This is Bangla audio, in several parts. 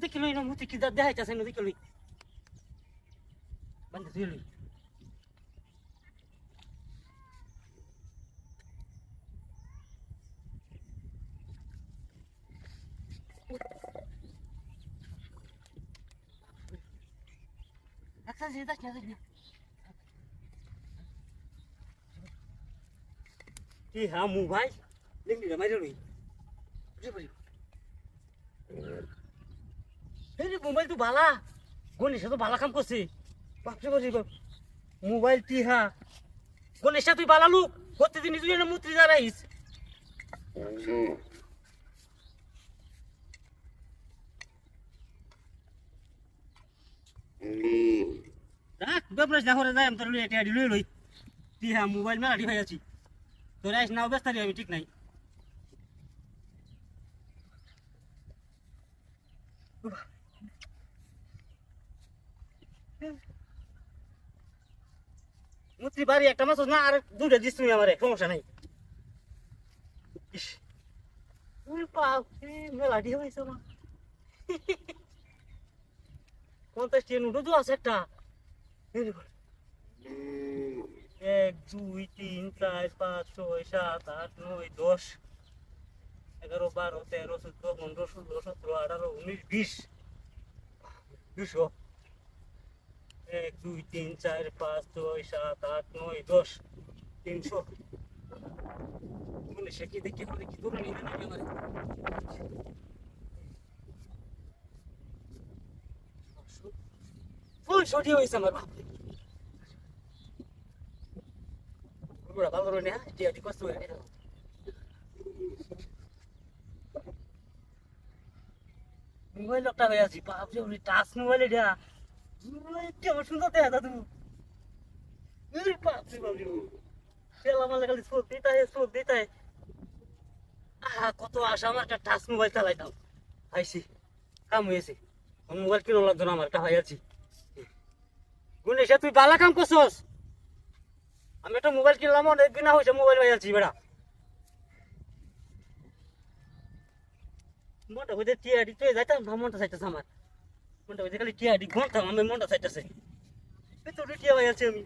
দেখিল না মুতি কি দেখাইতেছে না দেখিল বান্ধে তুই হ্যাঁ মোবাইল দেখলি মাইরে রই মোবাইল তো ভালা গণেশ তো ভালা কাম করছে বাপরে বাপরে বাপ মোবাইল টিহা গণেশ তুই ভালা লোক প্রতিদিন তুই না মুত্রি দাঁড়াইস রাখ বেপরাস না করে যাই আমি তোর লই এটা লই লই টিহা মোবাইল মেলা ডি হয়ে আছি তোর আইস নাও ব্যস্ত আমি ঠিক নাই মুত্রি বাড়ি একটা মাছ না আর দুইটা দিস তুমি আমারে সমস্যা নাই মেলা ডি হয়েছে মা 50 টি নুডো তো আছে একটা 1 2 3 4 5 6 7 8 9 10 11 12 13 14 15 16 17 18 19 20 200 1 2 3 4 5 6 7 8 9 10 300 মানে সে কি দেখি দূরে নিয়ে না আমার ফুল ছড়ি হইছে আমার বাপ পুরো ভালো করে না টিয়া টি কষ্ট হয়ে মোবাইল একটা হয়ে আছি বাপরে ওই টাচ মোবাইল এটা কেমন সুন্দর দেখা দাদু বাপরে বাপরে খেলা মালা খালি চোখ দিতে কত আশা আমার একটা টাচ মোবাইল চালাইতাম আইসি কাম হয়েছে মোবাইল কিনো লাগতো না আমার একটা হয়ে আছি গুণেশ তুই বালা কাম করছস আমি একটা মোবাইল কিনলাম অনেক দিনা হয়েছে মোবাইল হয়ে আছি বেড়া মনটা হইতে টিয়াডি তুই যাইতাম না মনটা চাইতেছে আমার মনটা হইতে খালি টিয়াডি ঘন্টাম আমি মনটা চাইতেছে তোর টিয়া হয়ে আছে আমি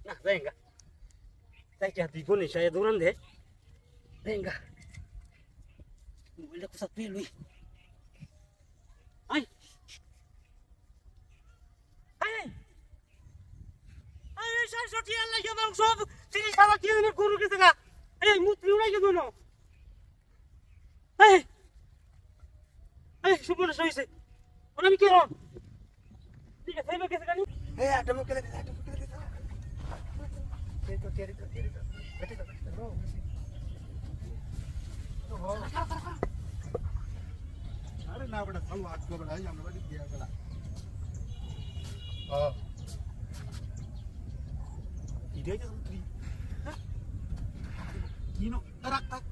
না যাইঙ্গা চাইতে তুই গুণেশ দৌড়ান দে যাইঙ্গা মোবাইলটা কোথা তুই লই আই সব চিনি সারা কি গরু গেছে গা এই মুত্রি উড়াই গেল না সুবর্ণ সইছে ওরা আমি কি রং ঠিক আছে ফেলে গেছে গানি এই আটা মুখ কেলে আটা মুখ কেলে এই তো তেরি তো বেটে তো अरे ना बेटा चलो आज को बेटा हम लोग दिया बेटा इधर जो तुम किनो तराक तक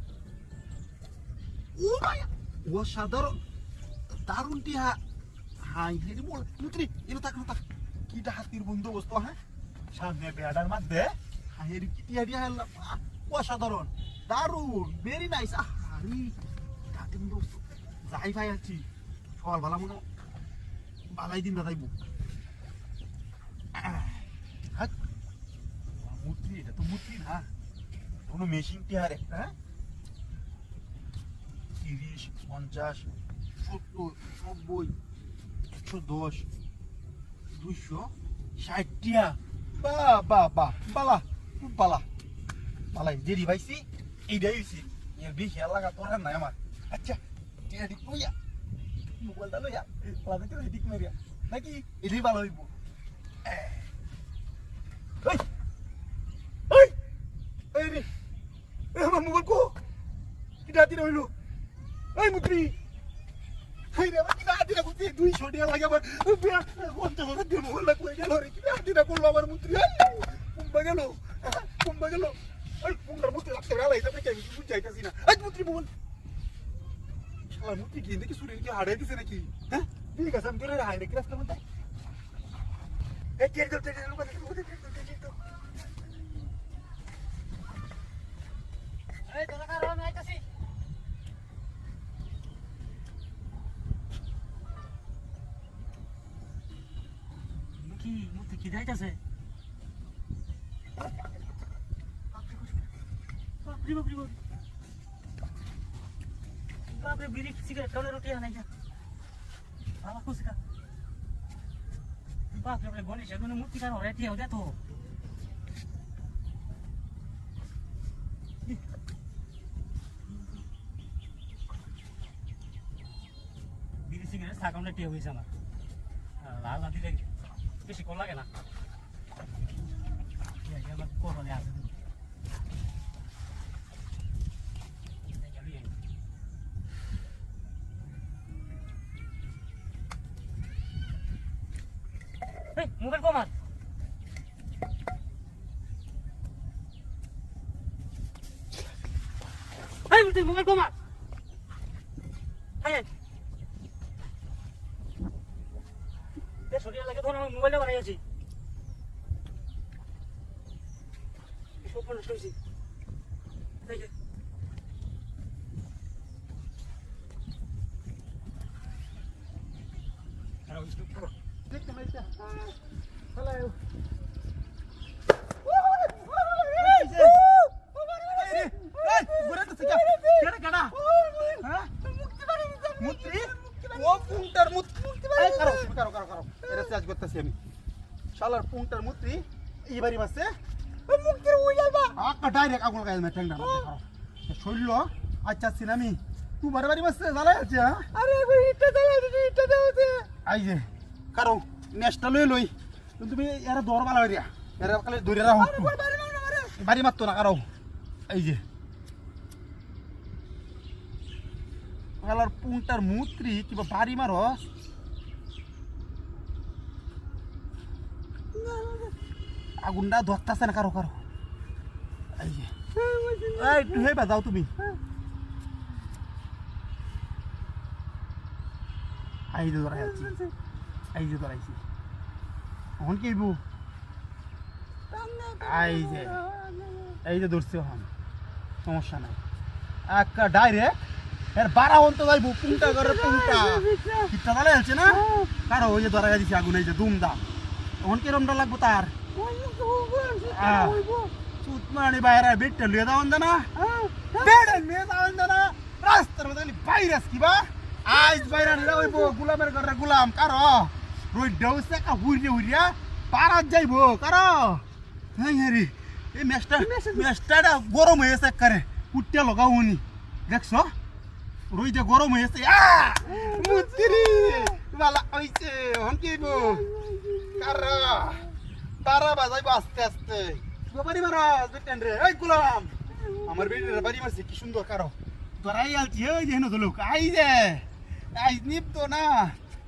उमाया वो साधारण दारुण टिहा हाँ ये बोल नुत्री ये तक kita hatir বন্দোবস্ত হ্যাঁ সামনে বেড়ার মধ্যে हाँ ये किटिया dia वो साधारण दारुण very nice আরে হাতির বন্দোবস্ত যাই ভাই আছি সকাল বেলা মনে বালাই দিন দাদাইব মূর্তি এটা তো মূর্তি না কোনো মেশিন টিহার একটা 30 50 70 90 110 260 টিয়া বা বালা খুব বালাই দেরি ভাইছি এইটাই হইছি এর বেশি লাগা তোর নাই আমার আচ্ছা টিয়া ঠিক কইয়া মোবাইলটা লইয়া লাদে করে ঠিক মারিয়া নাকি এটাই ভালো হইব এই রে আমার মোবাইল কো কি দাদি রইলো এই মুত্রি এই রে কি দাদি না কুতি 200 টাকা লাগে আমার কোনটা করে দিয়ে মোবাইল না কই গেল রে কি দাদি না করলো আমার মুত্রি কুম্বা গেল এই কুম্বার মুত্রি লাগতে গেল এটা কি আমি বুঝাইতাছি না এই মুত্রি মোবাইল শালা মুত্রি কি দেখি শরীর কি হাড়ে দিছে নাকি হ্যাঁ ঠিক আছে আমি তোরে হাই রে কি রাস্তা মধ্যে এই টের দাও টের দাও এই তোরা কারো আমি আইতাছি মুতি কি যাইতাছে বাপরে বাপরে বাপরে বিড়ি সিগারেট খাওয়া রুটি আনাই যা বাবা খুশি কা বাপরে বাপরে গণেশ এগুলো মূর্তি কার হরে টিয়াও দে তো বিড়ি সিগারেট সাকাউন্টে টিয়া হয়েছে আমার লাল না দিলে বেশি কল লাগে না আমার কোরবানি আছে মোবাইল কমার মোবাইল কমার শরীর লাগে ধর আমি মোবাইলটা বানাইছি সব নষ্ট হয়েছি Hello. শালার পুংটার মুত্রি এইবারই মাসে মুক্তির উই যাবা আকা ডাইরেক্ট আগুন গায় মেটেন না শৈল আচ্ছা সিনামি তুই বারবারই মাসে জ্বালা আছে আরে ইটা জ্বালা ইটা দাও দে আই যে কারো নেক্সটটা লই তুমি এরা দরবালা হইয়া এরা কালে ধরে রাখো বাড়ি মারতো না কারো এই যে শালার পুংটার মুত্রি কিবা বাড়ি মারো আগুনটা ধরতেছে না কারো কারো এই যে একটু হে বাজাও তুমি এই যে ধরাইছি এই যে ধরাইছি এখন কি বু এই যে ধরছি এখন সমস্যা নাই একটা ডাইরেক্ট এর 12 অন্ত যাইবো পুংটা করে পুংটা কিটা দালে আছে না কারো ওই যে ধরাই দিছি আগুন এই যে দুমদাম এখন কি রমটা লাগবো তার সুতমানি বাইরে বেটটা লিয়ে দাও না বেড়ে নিয়ে দাও না রাস্তার মধ্যে ভাইরাস কিবা আজ বাইরে নিয়ে হইব গোলামের ঘরে গোলাম কারো রই ডৌসে কা হুইরিয়া পারাত যাইবো কারো হ্যাঁ রে এই মেস্টাটা গরম হয়েছে করে কুটতে লগাওনি দেখছো রই যে গরম হয়েছে মুতিরি বালা হইছে হন কিবো কারো তারা বাজাইবো আস্তে আস্তে বাড়ি মারাস বেটেন রে এই গোলাম আমার বেটের বাড়ি মারছে কি সুন্দর কারো তোরাই আলছি ওই যে হেন লোক আই যে আই নিপ তো না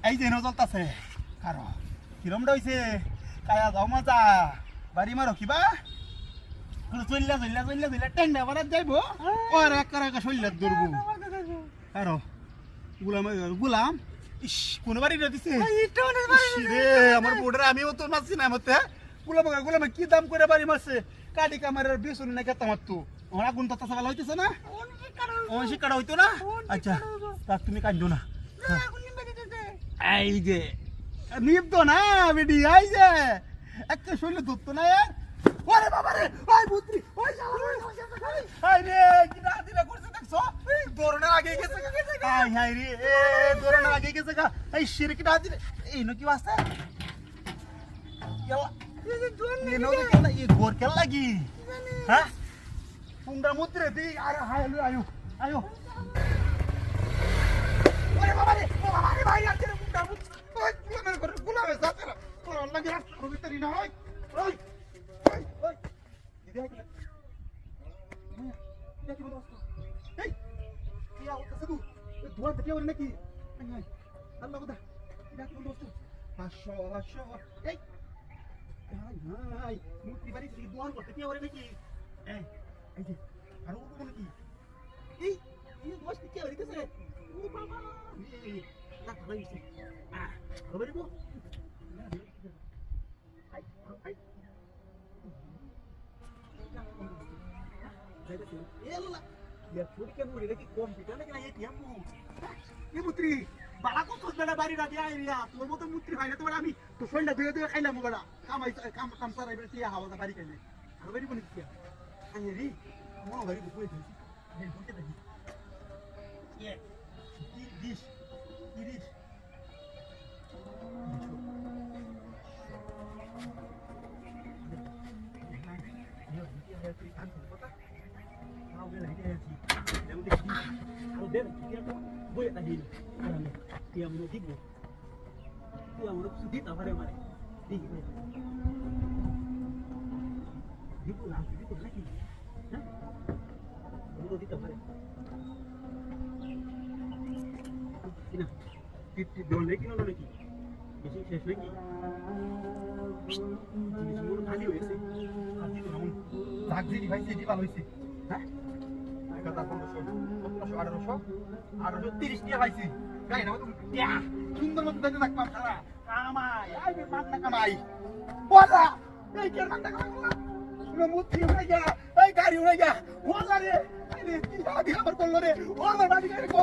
এই যে হেন চলতাছে কারো কিরমটা হইছে কায়া যাও মজা বাড়ি মারো কিবা চল্লা টেন্ডা বানাত যাইবো ওর এক করে শৈল্লা ধরবো কারো গোলাম ইস কোন বাড়ি দিছে রে আমার বোর্ডার আমিও তো মারছি না মতে গোলামে কি দাম করে বাড়ি মারছে কাটি কামারের বেসন না কেতা মারতো ওরা কোন তত সকাল হইতেছে না ওন শিকাড়া হইতো না আচ্ছা তা তুমি কাঁদো না এই যে নিব তো না বেডি এই যে একটা শৈল ধরতো না ওরে বাবা রে ওই পুত্রি ওই হাই রে কি না দিলা করছে দেখছো দৌড়ানোর আগে গেছে হাই হাই রে এ দৌড়ানোর আগে গেছে গা এই শিরকি না দিলে এই নকি বাসতে ইয়ালা ये नो के ना ये गोर के लगी हां पुंडा मुत्रे दी अरे हाय आयो आयो अरे बाबा रे भाई यार तेरे पुंडा मुत ओए मेरे को गुला में साथ तेरा और लगे रास्ता को भीतर ही ना ओए ओए ओए दीदी है क्या क्या दोस्त ए क्या होता सब दुआ दे और नहीं अल्लाह खुदा क्या क्या दोस्त हाशो ए হাই মুতি বাড়ি থেকে দোয়ান করতে কি ওরে নাকি এই যে আর ও কোন কি এই দোয়াস কি ওরে কেসে ও বাবা এই না ভাইছে খবর বো Ya sudah kan mulai lagi komputer lagi nanya dia mu. Ini putri, balaku tuh bela bari raja ini ya. Tuh mau tuh putri kayaknya tuh kami. Tuh soalnya dia kayaknya mau bela. Kamu sarai berarti ya hawa bari kayaknya. Kalau bari pun dia. Hanya di, mau bari buku itu. Ini buku tadi. Yeah. This. Dia menurut ibu, dia menurut sudit apa dia mana? Ibu langsung itu lagi, menurut itu apa? Ina, don lagi nol lagi, isi ses lagi. Ini semua kali wes, kali tu namun, lagi di bayi di balu isi, kata pembeson, ada rosok 30 dia bayi. Kaya naman ito. Yeah! Sundal mo ito na nagpapara. Kamay! Ay, may mata kamay! Wala! Ay, kaya mata kamay! Namuti yung naya! Ay, kari yung naya! Wala rin! Ay, di ka martolo rin! Wala! Mati ka rin ko!